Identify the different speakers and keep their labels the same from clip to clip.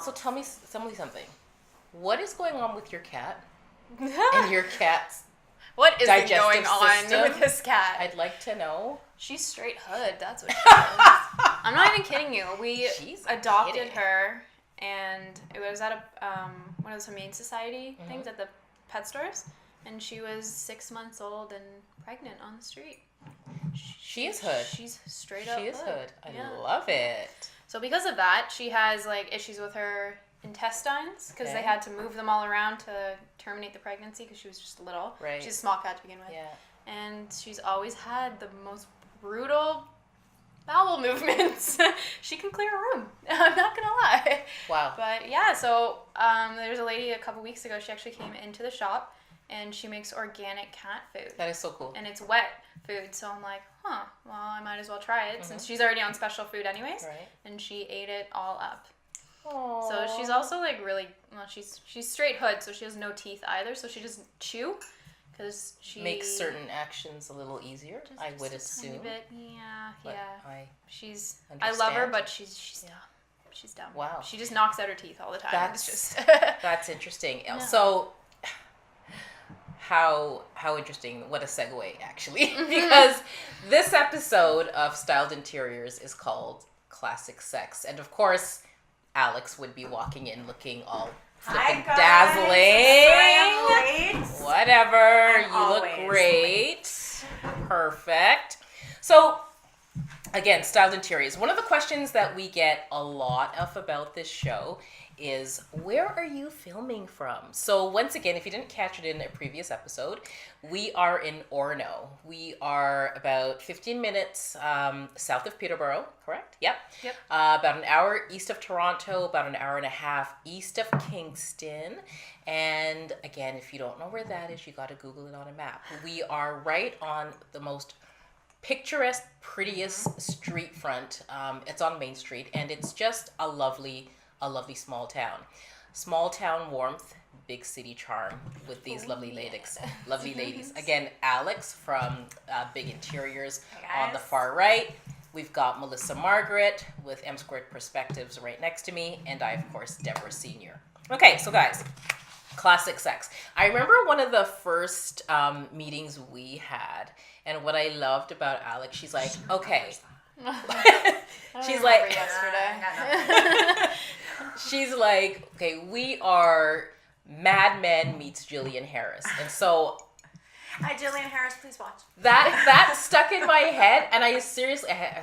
Speaker 1: So tell me something. What is going on with your cat and your cat's
Speaker 2: what is
Speaker 1: digestive
Speaker 2: going on
Speaker 1: system?
Speaker 2: with this cat?
Speaker 1: I'd like to know.
Speaker 2: She's straight hood. That's what she is. I'm not even kidding you. We adopted her, and it was at one of those Humane Society things at the pet stores, and she was 6 months old and pregnant on the street.
Speaker 1: She is hood.
Speaker 2: She's straight up.
Speaker 1: She is hood. I love it.
Speaker 2: So because of that, she has like issues with her intestines because they had to move them all around to terminate the pregnancy because she was just little.
Speaker 1: Right.
Speaker 2: She's a small cat to begin with.
Speaker 1: Yeah.
Speaker 2: And she's always had the most brutal bowel movements. She can clear a room. I'm not gonna lie.
Speaker 1: Wow.
Speaker 2: But yeah, so there's a lady a couple weeks ago. She actually came into the shop and she makes organic cat food.
Speaker 1: That is so cool.
Speaker 2: And it's wet food, so I'm like, well, I might as well try it since she's already on special food anyways.
Speaker 1: Right.
Speaker 2: And she ate it all up.
Speaker 1: Aww.
Speaker 2: So she's also like really, well, she's straight hood, so she has no teeth either, so she doesn't chew. Because she
Speaker 1: makes certain actions a little easier, I would assume.
Speaker 2: A bit, yeah. I love her, but she's dumb. She's dumb.
Speaker 1: Wow.
Speaker 2: She just knocks out her teeth all the time.
Speaker 1: That's interesting.
Speaker 2: Yeah.
Speaker 1: So, how interesting! What a segue, actually, because this episode of Styled Interiors is called Classic Sex, and of course, Alex would be walking in looking all flippin' dazzling. Whatever. You look great. Perfect. So, again, Styled Interiors. One of the questions that we get a lot of about this show is, where are you filming from? So once again, if you didn't catch it in a previous episode, we are in Orono. We are about 15 minutes south of Peterborough, correct? Yep. About an hour east of Toronto, about an hour and a half east of Kingston. And again, if you don't know where that is, you got to Google it on a map. We are right on the most picturesque, prettiest street front. It's on Main Street, and it's just a lovely small town. Small town warmth, big city charm with these lovely ladies. Again, Alex from Big Interiors on the far right. We've got Melissa Margaret with M Squared Perspectives right next to me. And I, of course, Deborah Senior. Okay, so guys, classic sex. I remember one of the first meetings we had. And what I loved about Alex, she's like, okay. She's like,
Speaker 2: yesterday.
Speaker 1: She's like, okay, we are Mad Men meets Jillian Harris. And so
Speaker 3: hi, Jillian Harris, please watch.
Speaker 1: That stuck in my head, and I was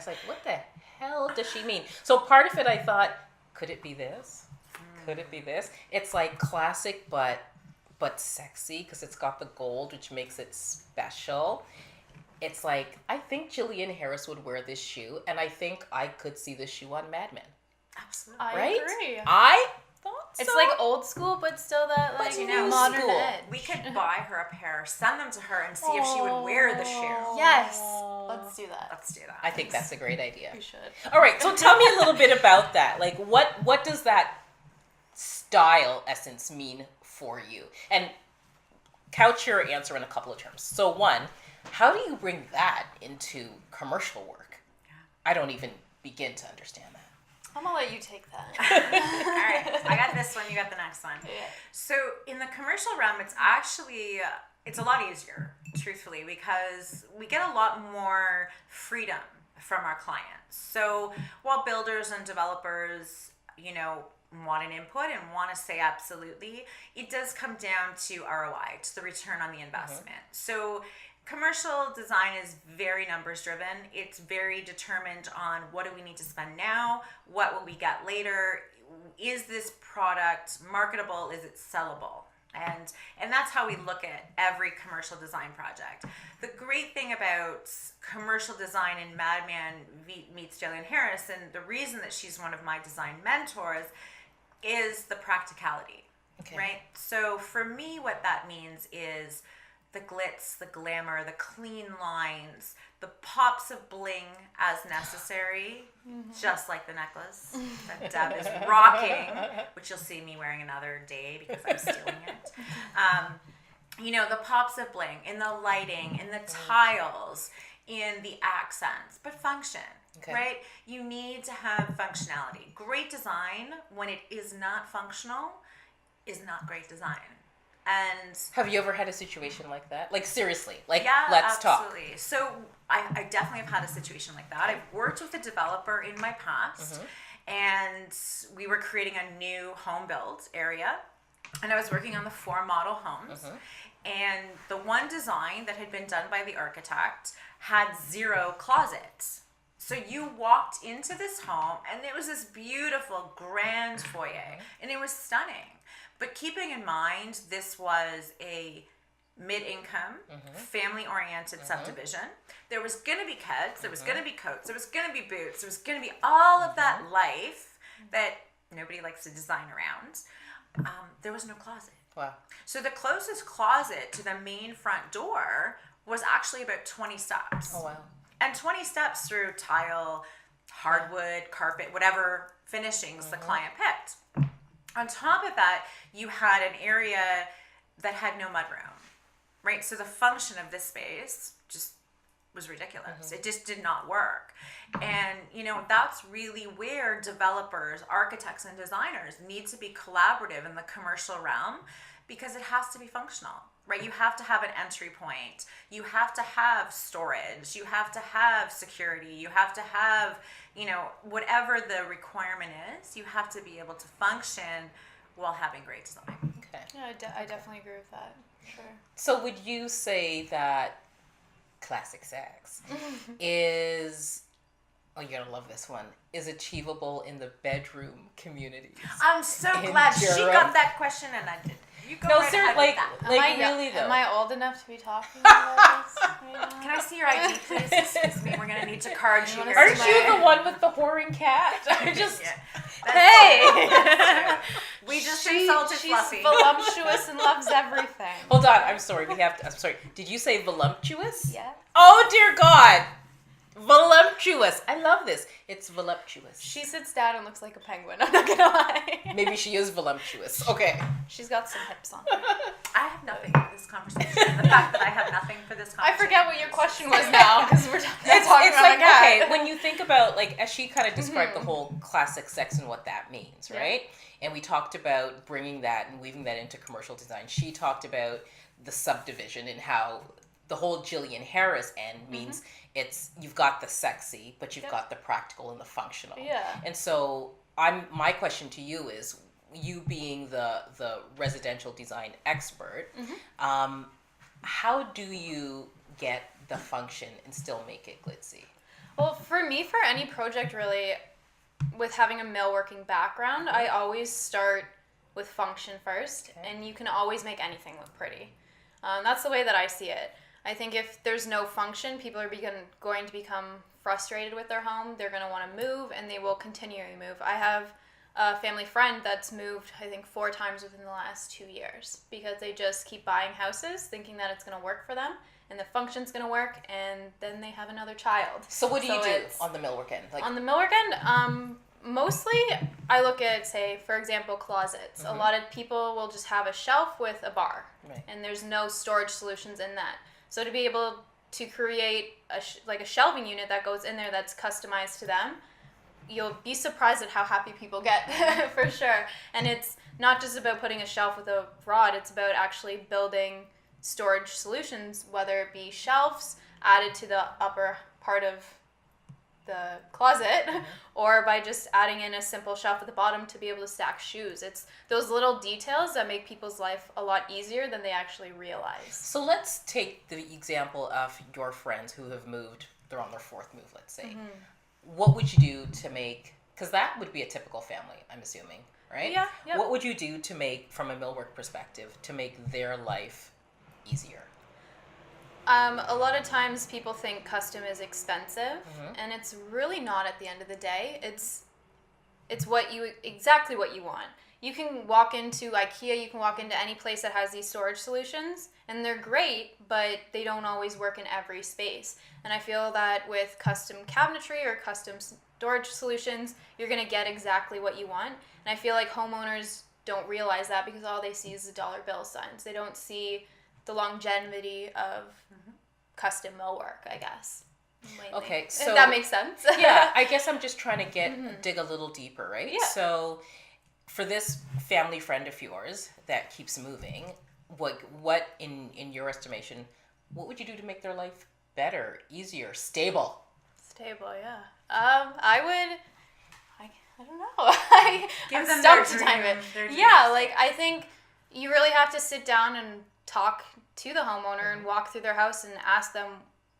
Speaker 1: like, what the hell does she mean? So part of it I thought, could it be this? Could it be this? It's like classic but sexy because it's got the gold, which makes it special. It's like, I think Jillian Harris would wear this shoe, and I think I could see this shoe on Mad Men.
Speaker 3: Absolutely.
Speaker 2: I
Speaker 1: right?
Speaker 2: agree.
Speaker 1: I thought so.
Speaker 2: It's like old school, but still that like modern edge.
Speaker 3: We could buy her a pair, send them to her, and see if she would wear the shoe.
Speaker 2: Yes. Let's do that.
Speaker 1: I think that's a great idea.
Speaker 2: We should.
Speaker 1: All right, so tell me a little bit about that. Like, what does that style essence mean for you? And couch your answer in a couple of terms. So one, how do you bring that into commercial work? I don't even begin to understand that.
Speaker 2: I'm gonna let you take that.
Speaker 3: All right, I got this one, you got the next one.
Speaker 2: Yeah.
Speaker 3: So in the commercial realm, it's actually, it's a lot easier, truthfully, because we get a lot more freedom from our clients. So while builders and developers, want an input and want to say absolutely, it does come down to ROI, to the return on the investment. So commercial design is very numbers driven. It's very determined on what do we need to spend now, what will we get later, is this product marketable, is it sellable? And that's how we look at every commercial design project. The great thing about commercial design and Mad Men meets Jillian Harris, and the reason that she's one of my design mentors, is the practicality, right? So for me, what that means is the glitz, the glamour, the clean lines, the pops of bling as necessary, just like the necklace that Deb is rocking, which you'll see me wearing another day because I'm stealing it. The pops of bling in the lighting, in the tiles, in the accents, but function.
Speaker 1: Okay.
Speaker 3: Right? You need to have functionality. Great design, when it is not functional, is not great design. And
Speaker 1: have you ever had a situation like that? Like seriously, like
Speaker 3: yeah,
Speaker 1: let's
Speaker 3: absolutely. So I definitely have had a situation like that. I've worked with a developer in my past, and we were creating a new home build area, and I was working on the 4 model homes. And the one design that had been done by the architect had 0 closets. So you walked into this home and it was this beautiful grand foyer, and it was stunning. But keeping in mind, this was a mid-income, family-oriented subdivision. There was going to be kids, there was going to be coats, there was going to be boots, there was going to be all of that life that nobody likes to design around. There was no closet.
Speaker 1: Wow.
Speaker 3: So the closest closet to the main front door was actually about 20 steps.
Speaker 1: Oh, wow.
Speaker 3: And 20 steps through tile, hardwood, carpet, whatever finishings the client picked. On top of that, you had an area that had no mudroom, right? So the function of this space just was ridiculous. It just did not work. And, you know, that's really where developers, architects, and designers need to be collaborative in the commercial realm, because it has to be functional, right? You have to have an entry point. You have to have storage. You have to have security. You have to have, you know, whatever the requirement is, you have to be able to function while having great design.
Speaker 1: Okay.
Speaker 2: Yeah, I definitely agree with that. Sure.
Speaker 1: So would you say that classic sex is, oh, you're gonna love this one, is achievable in the bedroom communities?
Speaker 3: I'm so
Speaker 1: In
Speaker 3: glad she
Speaker 1: Durham?
Speaker 3: got that question and I didn't. You go
Speaker 1: No,
Speaker 3: right
Speaker 1: sir,
Speaker 3: ahead
Speaker 1: like
Speaker 3: with that.
Speaker 1: really though.
Speaker 2: Am I old enough to be talking about this right now?
Speaker 3: Can I see your ID, please? Excuse me, we're gonna need to card you.
Speaker 2: wanna
Speaker 3: here.
Speaker 1: Aren't
Speaker 2: see
Speaker 1: you the one with the whoring cat? I just
Speaker 3: Yeah.
Speaker 2: Hey!
Speaker 3: We just insulted
Speaker 2: She's
Speaker 3: Fluffy.
Speaker 2: voluptuous and loves everything.
Speaker 1: hold on. I'm sorry. We have to. I'm sorry. Did you say voluptuous?
Speaker 2: Yeah.
Speaker 1: Oh dear God, voluptuous. I love this. It's voluptuous.
Speaker 2: She sits down and looks like a penguin. I'm not gonna lie.
Speaker 1: Maybe she is voluptuous. Okay.
Speaker 2: She's got some hips on her.
Speaker 3: I have nothing for this conversation. The fact that I have nothing for this
Speaker 2: I
Speaker 3: conversation.
Speaker 2: forget what your question was now because we're talking
Speaker 1: It's
Speaker 2: about
Speaker 1: like,
Speaker 2: my cat.
Speaker 1: okay, when you think about, like, as she kind of described the whole classic sex and what that means, right? And we talked about bringing that and weaving that into commercial design. She talked about the subdivision and how the whole Jillian Harris end means it's, you've got the sexy, but you've got the practical and the functional.
Speaker 2: Yeah.
Speaker 1: And so my question to you is, you being the residential design expert, how do you get the function and still make it glitzy?
Speaker 2: Well, for me, for any project really, with having a millworking background, I always start with function first, and you can always make anything look pretty. That's the way that I see it. I think if there's no function, people are going to become frustrated with their home. They're going to want to move, and they will continually move. I have a family friend that's moved, I think, 4 times within the last 2 years because they just keep buying houses thinking that it's going to work for them and the function's going to work, and then they have another child.
Speaker 1: So what do you do
Speaker 2: it's-
Speaker 1: on the millwork end? Like,
Speaker 2: On the millwork end, mostly I look at, say, for example, closets. A lot of people will just have a shelf with a bar,
Speaker 1: Right.
Speaker 2: and there's no storage solutions in that. So to be able to create a shelving unit that goes in there that's customized to them, you'll be surprised at how happy people get, for sure. And it's not just about putting a shelf with a rod, it's about actually building storage solutions, whether it be shelves added to the upper part of the closet or by just adding in a simple shelf at the bottom to be able to stack shoes. It's those little details that make people's life a lot easier than they actually realize.
Speaker 1: So let's take the example of your friends who have moved, they're on their 4th move, let's say. What would you do to make, because that would be a typical family, I'm assuming, right?
Speaker 2: Yeah, yep.
Speaker 1: What would you do to make, from a millwork perspective, to make their life easier?
Speaker 2: A lot of times people think custom is expensive, and it's really not at the end of the day. It's exactly what you want. You can walk into IKEA, you can walk into any place that has these storage solutions, and they're great, but they don't always work in every space. And I feel that with custom cabinetry or custom storage solutions, you're going to get exactly what you want. And I feel like homeowners don't realize that because all they see is the dollar bill signs. They don't see the longevity of custom millwork, I guess. Mainly.
Speaker 1: Okay,
Speaker 2: If
Speaker 1: so
Speaker 2: that makes sense.
Speaker 1: yeah, I guess I'm just trying to dig a little deeper, right?
Speaker 2: Yeah.
Speaker 1: So for this family friend of yours that keeps moving, what in your estimation, what would you do to make their life better, easier, stable?
Speaker 2: Stable, yeah. I don't know.
Speaker 3: Give
Speaker 2: I'm
Speaker 3: them
Speaker 2: stumped
Speaker 3: their
Speaker 2: to time
Speaker 3: dream,
Speaker 2: it.
Speaker 3: their
Speaker 2: Yeah,
Speaker 3: dreams.
Speaker 2: like I think you really have to sit down and talk to the homeowner and walk through their house and ask them,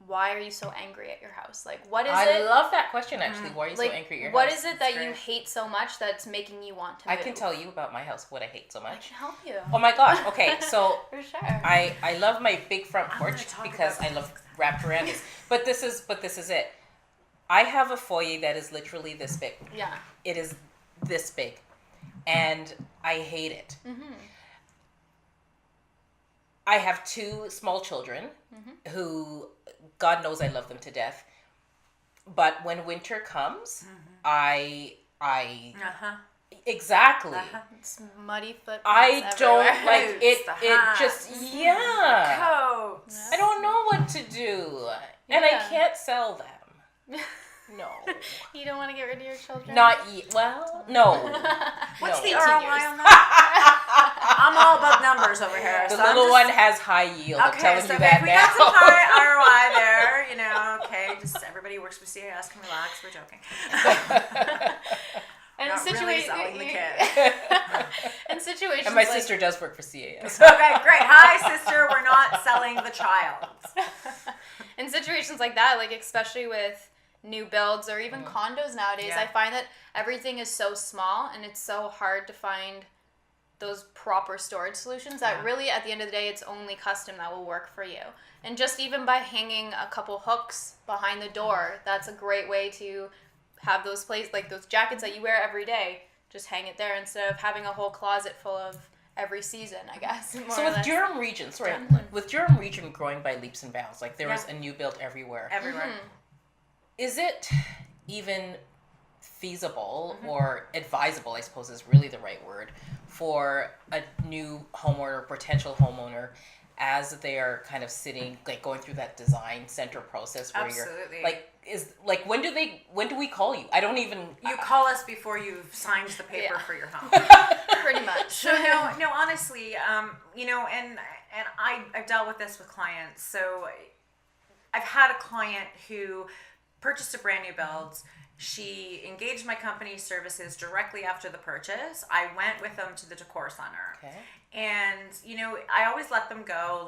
Speaker 2: why are you so angry at your house? Like, what is it?
Speaker 1: I love that question, actually. Why are you so
Speaker 2: Like,
Speaker 1: angry at your
Speaker 2: what
Speaker 1: house?
Speaker 2: is it that you hate so much that's making you want to
Speaker 1: I
Speaker 2: move?
Speaker 1: can tell you about my house, what I hate so
Speaker 2: I
Speaker 1: much.
Speaker 2: can help you.
Speaker 1: Oh my gosh. Okay, so
Speaker 2: For sure.
Speaker 1: I love my big front
Speaker 3: I'm gonna
Speaker 1: porch
Speaker 3: talk
Speaker 1: because
Speaker 3: about
Speaker 1: I love wrapped verandas. But this is it. I have a foyer that is literally this big.
Speaker 2: Yeah.
Speaker 1: It is this big, and I hate it.
Speaker 2: Mm-hmm.
Speaker 1: I have two small children who, God knows, I love them to death. But when winter comes, I exactly.
Speaker 2: It's muddy footprints
Speaker 1: I don't
Speaker 2: everywhere.
Speaker 1: like it.
Speaker 3: Boots, the
Speaker 1: It
Speaker 3: hats,
Speaker 1: just
Speaker 3: coats.
Speaker 1: I don't know what to do, and I
Speaker 2: Yeah.
Speaker 1: can't sell them. No,
Speaker 2: You don't want to get rid of your children?
Speaker 1: not yet. Well, no.
Speaker 3: What's
Speaker 1: No.
Speaker 3: the
Speaker 2: 18
Speaker 3: ROI
Speaker 2: years.
Speaker 3: on that? I'm all about numbers over here.
Speaker 1: The
Speaker 3: so I'm
Speaker 1: little
Speaker 3: just-
Speaker 1: one has high yield. I'm
Speaker 3: Okay,
Speaker 1: telling
Speaker 3: so
Speaker 1: you
Speaker 3: if
Speaker 1: that
Speaker 3: we
Speaker 1: now.
Speaker 3: got some high ROI there, okay, just everybody who works with CAS can relax. We're joking.
Speaker 2: And
Speaker 3: Not really selling the kid.
Speaker 2: in situations
Speaker 1: And my
Speaker 2: like,
Speaker 1: sister does work for CAS.
Speaker 3: Okay, great. Hi, sister. We're not selling the child.
Speaker 2: in situations like that, like especially with new builds or even condos nowadays,
Speaker 3: Yeah.
Speaker 2: I find that everything is so small and it's so hard to find those proper storage solutions that really at the end of the day it's only custom that will work for you. And just even by hanging a couple hooks behind the door, that's a great way to have those places, like those jackets that you wear every day, just hang it there instead of having a whole closet full of every season, I guess. more
Speaker 1: So
Speaker 2: or
Speaker 1: with
Speaker 2: less.
Speaker 1: Durham region, with Durham region growing by leaps and bounds, like there is a new build everywhere.
Speaker 3: Everywhere.
Speaker 1: Is it even feasible or advisable, I suppose is really the right word, for a new homeowner, potential homeowner, as they are kind of sitting, like going through that design center process where
Speaker 3: Absolutely.
Speaker 1: you're like, when do we call you? I don't even.
Speaker 3: You call us before you've signed the paper
Speaker 2: Yeah.
Speaker 3: for your home.
Speaker 2: Pretty much.
Speaker 3: So no, honestly, and I've dealt with this with clients. So I've had a client who purchased a brand new build. She engaged my company's services directly after the purchase. I went with them to the decor center.
Speaker 1: Okay.
Speaker 3: And, I always let them go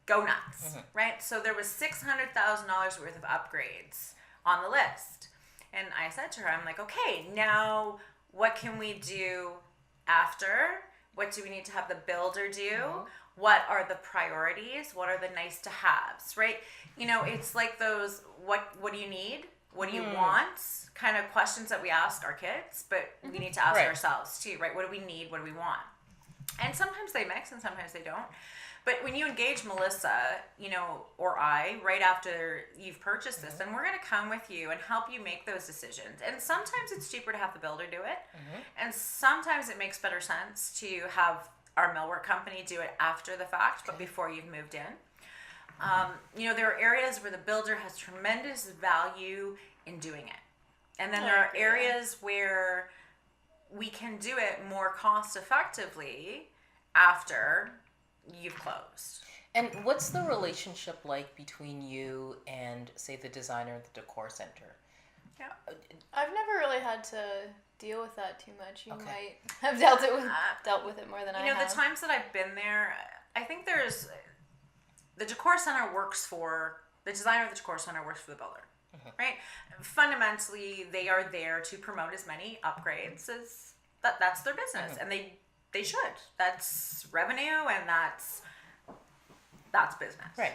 Speaker 3: nuts, right? So there was $600,000 worth of upgrades on the list. And I said to her, I'm like, okay, now what can we do after? What do we need to have the builder do? What are the priorities? What are the nice to haves, right? It's like those, what do you need? What do you want? Kind of questions that we ask our kids, but we need to ask ourselves too, right? What do we need? What do we want? And sometimes they mix and sometimes they don't. But when you engage Melissa, or I, right after you've purchased this, then we're going to come with you and help you make those decisions. And sometimes it's cheaper to have the builder do it. And sometimes it makes better sense to have our millwork company do it after the fact, but before you've moved in. There are areas where the builder has tremendous value in doing it. And then there are areas where we can do it more cost effectively after you've closed.
Speaker 1: And what's the relationship like between you and, say, the designer at the decor center?
Speaker 3: Yeah.
Speaker 2: I've never really had to deal with that too much. You might have dealt with it more than I have.
Speaker 3: The times that I've been there, I think the decor center works for the designer of the decor center works for the builder, right? Fundamentally, they are there to promote as many upgrades as that's their business, and they should. That's revenue, and that's business, right?